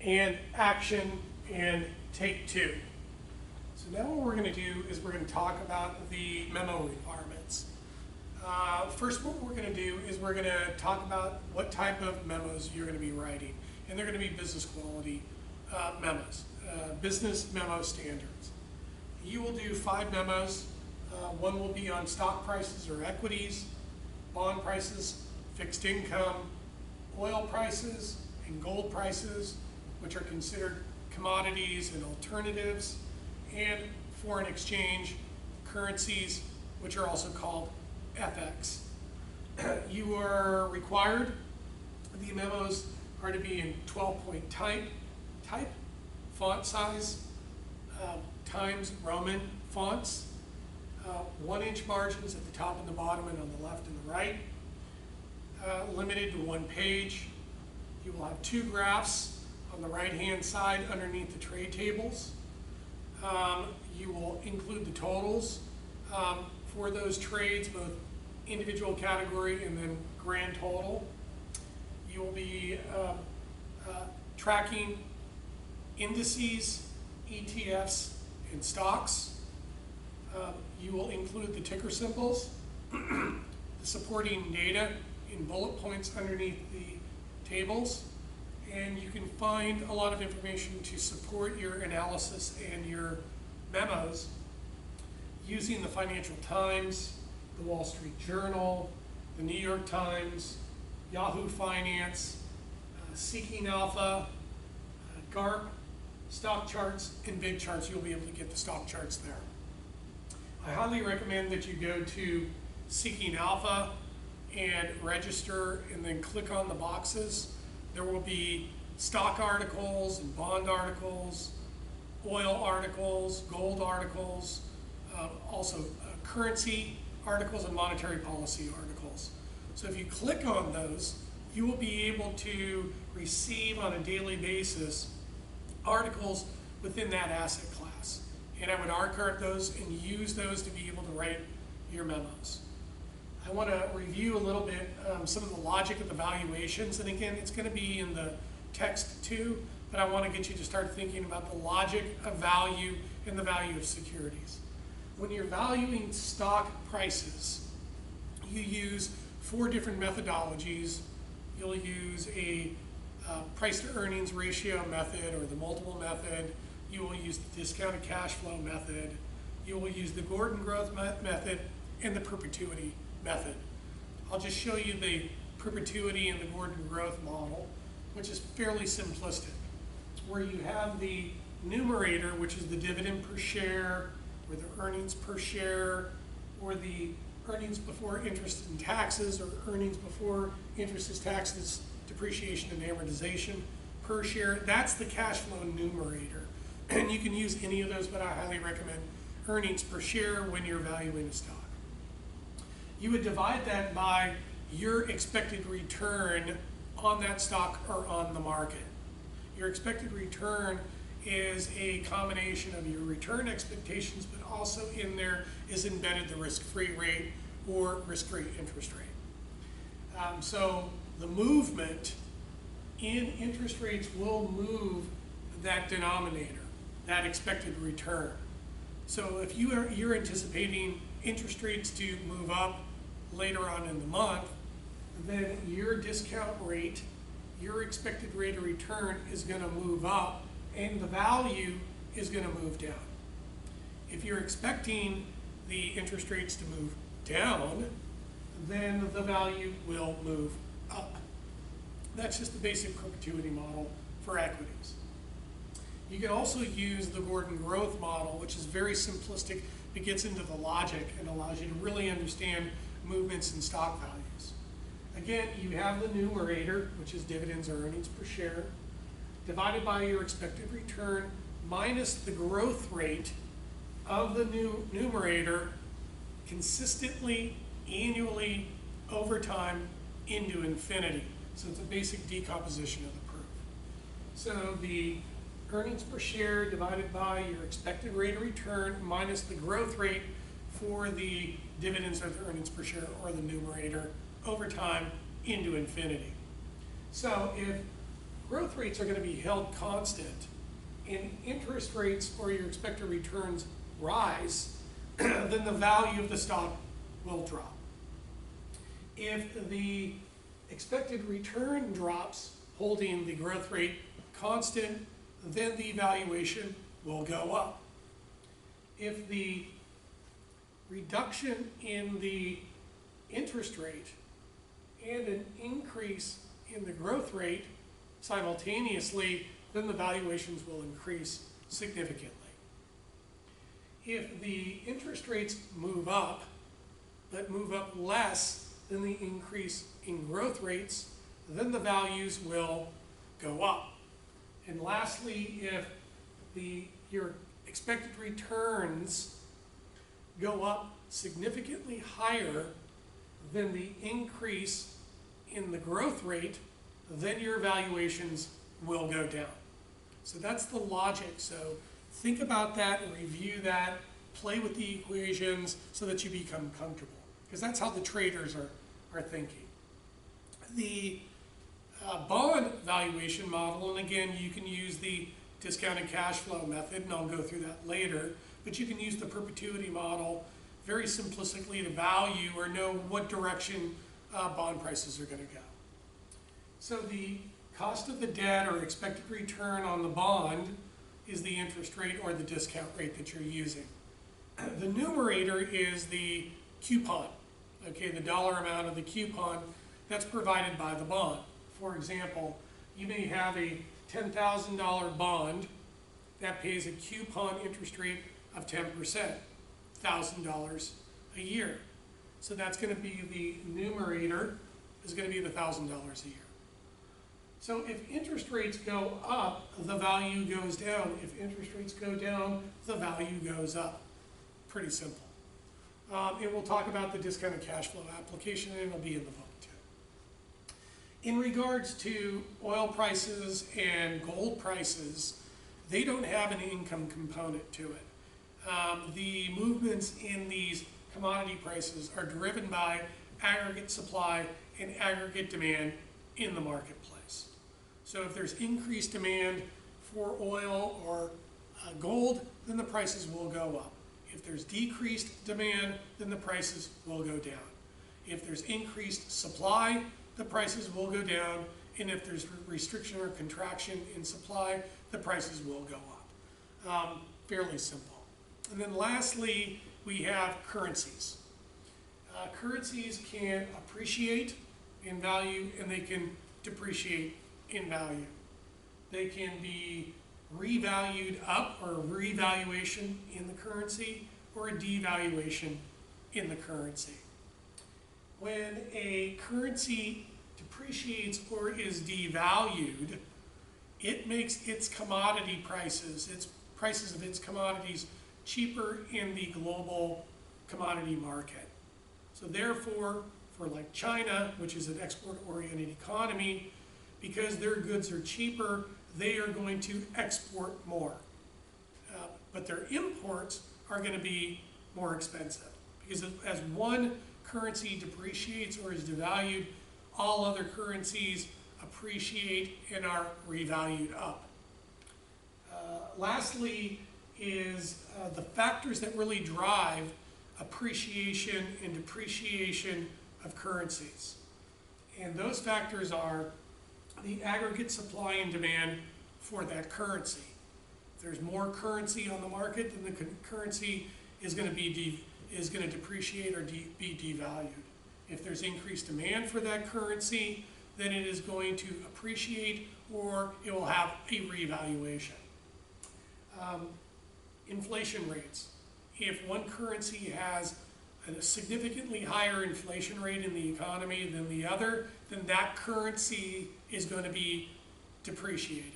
and action and take two. So now what we're going to do is we're going to talk about the memo requirements. First, what we're going to do is we're going to talk about what type of memos you're going to be writing. And they're going to be business quality memos, business memo standards. You will do 5 memos. One will be on stock prices or equities, bond prices, fixed income, oil prices, and gold prices, which are considered commodities and alternatives, and foreign exchange currencies, which are also called FX. You are required, the memos are to be in 12-point type, font size, Times Roman fonts, 1-inch margins at the top and the bottom and on the left and the right, limited to 1 page. You will have 2 graphs on the right-hand side underneath the trade tables. You will include the totals for those trades, both individual category and then grand total. You will be tracking indices, ETFs, and stocks. You will include the ticker symbols, the supporting data in bullet points underneath the tables, and you can find a lot of information to support your analysis and your memos using the Financial Times, the Wall Street Journal, the New York Times, Yahoo Finance, Seeking Alpha, GARP, stock charts, and big charts. You'll be able to get the stock charts there. I highly recommend that you go to Seeking Alpha and register and then click on the boxes. There will be stock articles and bond articles, oil articles, gold articles, also currency articles and monetary policy articles. So if you click on those, you will be able to receive on a daily basis articles within that asset class. And I would archive those and use those to be able to write your memos. I want to review a little bit some of the logic of the valuations. And again, it's going to be in the text too, but I want to get you to start thinking about the logic of value and the value of securities. When you're valuing stock prices, you use 4 different methodologies. You'll use a price to earnings ratio method or the multiple method. You will use the discounted cash flow method. You will use the Gordon growth method and the perpetuity method. I'll just show you the perpetuity and the Gordon growth model, which is fairly simplistic, where you have the numerator, which is the dividend per share, or the earnings per share, or the earnings before interest and taxes, or earnings before interest, taxes, depreciation, and amortization per share. That's the cash flow numerator. And you can use any of those, but I highly recommend earnings per share when you're valuing a stock. You would divide that by your expected return on that stock or on the market. Your expected return is a combination of your return expectations, but also in there is embedded the risk-free rate or risk-free interest rate. So the movement in interest rates will move that denominator, that expected return. So if you're anticipating interest rates to move up later on in the month, then your discount rate, your expected rate of return is going to move up and the value is going to move down. If you're expecting the interest rates to move down, then the value will move up. That's just the basic perpetuity model for equities. You can also use the Gordon growth model, which is very simplistic. It gets into the logic and allows you to really understand movements in stock values. Again, you have the numerator, which is dividends or earnings per share, divided by your expected return minus the growth rate of the new numerator consistently, annually, over time, into infinity. So it's a basic decomposition of the proof. So the earnings per share divided by your expected rate of return minus the growth rate for the dividends or the earnings per share or the numerator over time into infinity. So if growth rates are going to be held constant and interest rates or your expected returns rise, then the value of the stock will drop. If the expected return drops, holding the growth rate constant, then the valuation will go up. If the reduction in the interest rate and an increase in the growth rate simultaneously, then the valuations will increase significantly. If the interest rates move up, but move up less than the increase in growth rates, then the values will go up. And lastly, if your expected returns go up significantly higher than the increase in the growth rate, then your valuations will go down. So that's the logic. So think about that and review that, play with the equations so that you become comfortable, because that's how the traders are thinking. The bond valuation model, and again, you can use the discounted cash flow method, and I'll go through that later, but you can use the perpetuity model very simplistically to value or know what direction bond prices are going to go. So the cost of the debt or expected return on the bond is the interest rate or the discount rate that you're using. The numerator is the coupon, okay, the dollar amount of the coupon that's provided by the bond. For example, you may have a $10,000 bond that pays a coupon interest rate of 10%, $1,000 a year. So that's going to be the numerator is going to be the $1,000 a year. So if interest rates go up, the value goes down. If interest rates go down, the value goes up. Pretty simple. And we'll talk about the discounted cash flow application, and it'll be in the book too. In regards to oil prices and gold prices, they don't have an income component to it. The movements in these commodity prices are driven by aggregate supply and aggregate demand in the marketplace. So if there's increased demand for oil or gold, then the prices will go up. If there's decreased demand, then the prices will go down. If there's increased supply, the prices will go down. And if there's restriction or contraction in supply, the prices will go up. Fairly simple. And then lastly, we have currencies. Currencies can appreciate in value and they can depreciate in value. They can be revalued up or revaluation in the currency or a devaluation in the currency. When a currency depreciates or is devalued, it makes its commodity prices, its prices of its commodities cheaper in the global commodity market. So therefore, for like China, which is an export-oriented economy, because their goods are cheaper, they are going to export more. But their imports are going to be more expensive. Because as one currency depreciates or is devalued, all other currencies appreciate and are revalued up. Lastly is the factors that really drive appreciation and depreciation of currencies. And those factors are the aggregate supply and demand for that currency. If there's more currency on the market, then the currency is going to depreciate or be devalued. If there's increased demand for that currency, then it is going to appreciate or it will have a revaluation. Inflation rates. If one currency has a significantly higher inflation rate in the economy than the other, then that currency is going to be depreciated.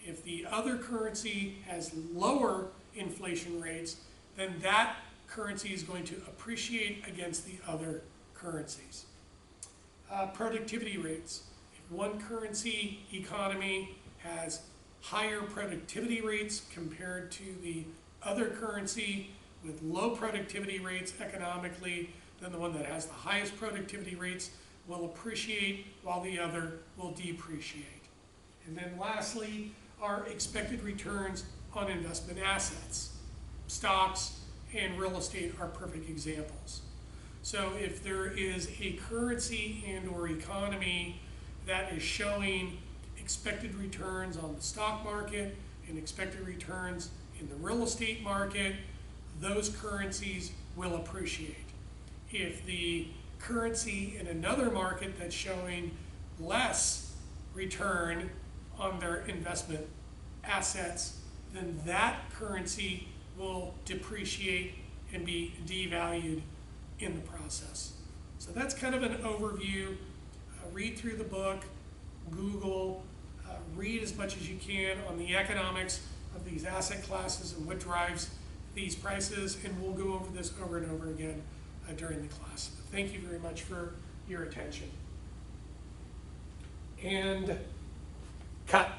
If the other currency has lower inflation rates, then that currency is going to appreciate against the other currencies. Productivity rates. If one currency economy has higher productivity rates compared to the other currency with low productivity rates economically, then the one that has the highest productivity rates will appreciate while the other will depreciate. And then lastly, are expected returns on investment assets. Stocks and real estate are perfect examples. So if there is a currency and or economy that is showing expected returns on the stock market and expected returns in the real estate market, those currencies will appreciate. If the currency in another market that's showing less return on their investment assets, then that currency will depreciate and be devalued in the process. So that's kind of an overview. Read through the book, Google, read as much as you can on the economics of these asset classes and what drives these prices, and we'll go over this over and over again during the class. Thank you very much for your attention. And cut.